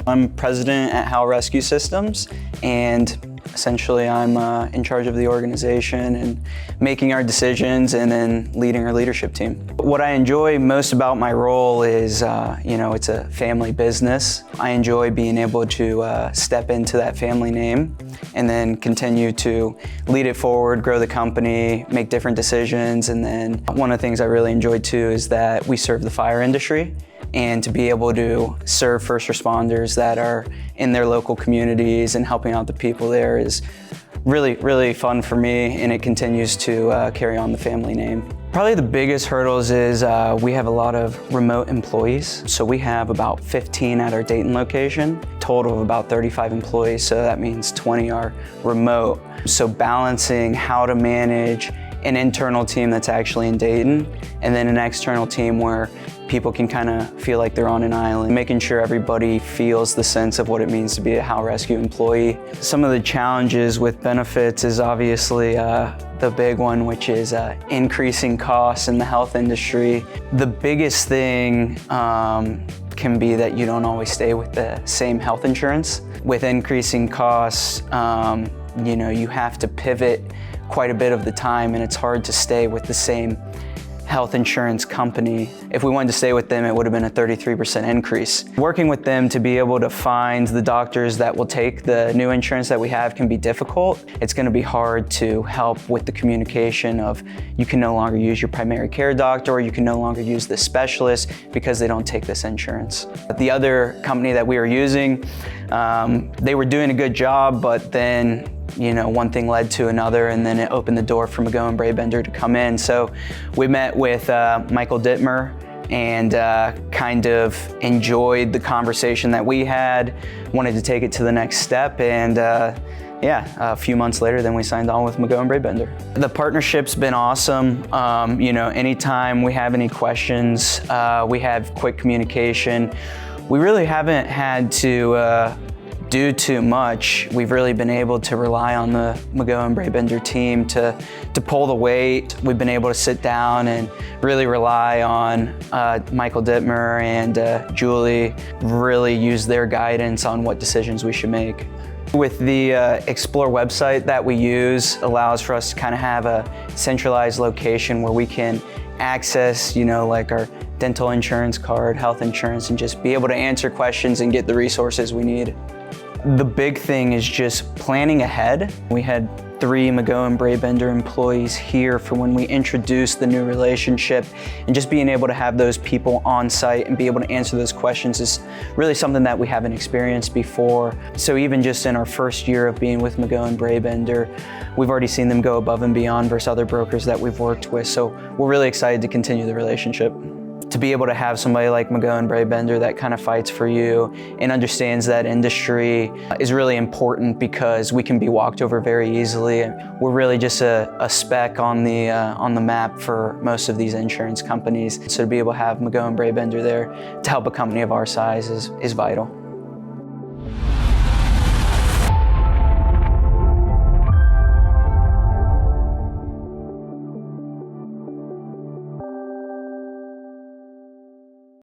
I'm president at Howell Rescue Systems, and essentially I'm in charge of the organization and making our decisions and then leading our leadership team. What I enjoy most about my role is, it's a family business. I enjoy being able to step into that family name and then continue to lead it forward, grow the company, make different decisions. And then one of the things I really enjoy too is that we serve the fire industry, and to be able to serve first responders that are in their local communities and helping out the people there is really, really fun for me, and it continues to carry on the family name. Probably the biggest hurdles is we have a lot of remote employees. So we have about 15 at our Dayton location, total of about 35 employees, so that means 20 are remote. So balancing how to manage an internal team that's actually in Dayton and then an external team where people can kind of feel like they're on an island, making sure everybody feels the sense of what it means to be a Howell Rescue employee. Some of the challenges with benefits is obviously the big one, which is increasing costs in the health industry. The biggest thing can be that you don't always stay with the same health insurance. With increasing costs, you have to pivot quite a bit of the time, and it's hard to stay with the same health insurance company. If we wanted to stay with them, it would have been a 33% increase. Working with them to be able to find the doctors that will take the new insurance that we have can be difficult. It's going to be hard to help with the communication of you can no longer use your primary care doctor, or you can no longer use this specialist because they don't take this insurance. The other company that we were using, they were doing a good job, but then one thing led to another, and then it opened the door for McGohan Brabender to come in. So we met with Michael Dittmer and kind of enjoyed the conversation that we had, wanted to take it to the next step, and a few months later, then we signed on with McGohan Brabender. The partnership's been awesome. Anytime we have any questions, we have quick communication. We really haven't had to do too much. We've really been able to rely on the McGohan Brabender team to pull the weight. We've been able to sit down and really rely on Michael Dittmer and Julie, really use their guidance on what decisions we should make. With the Explore website that we use, allows for us to kind of have a centralized location where we can access, like our dental insurance card, health insurance, and just be able to answer questions and get the resources we need. The big thing is just planning ahead. We had 3 McGohan Brabender employees here for when we introduced the new relationship, and just being able to have those people on site and be able to answer those questions is really something that we haven't experienced before. So even just in our first year of being with McGohan Brabender, we've already seen them go above and beyond versus other brokers that we've worked with. So we're really excited to continue the relationship. To be able to have somebody like McGohan Brabender that kind of fights for you and understands that industry is really important, because we can be walked over very easily. We're really just a speck on the map for most of these insurance companies. So to be able to have McGohan Brabender there to help a company of our size is vital.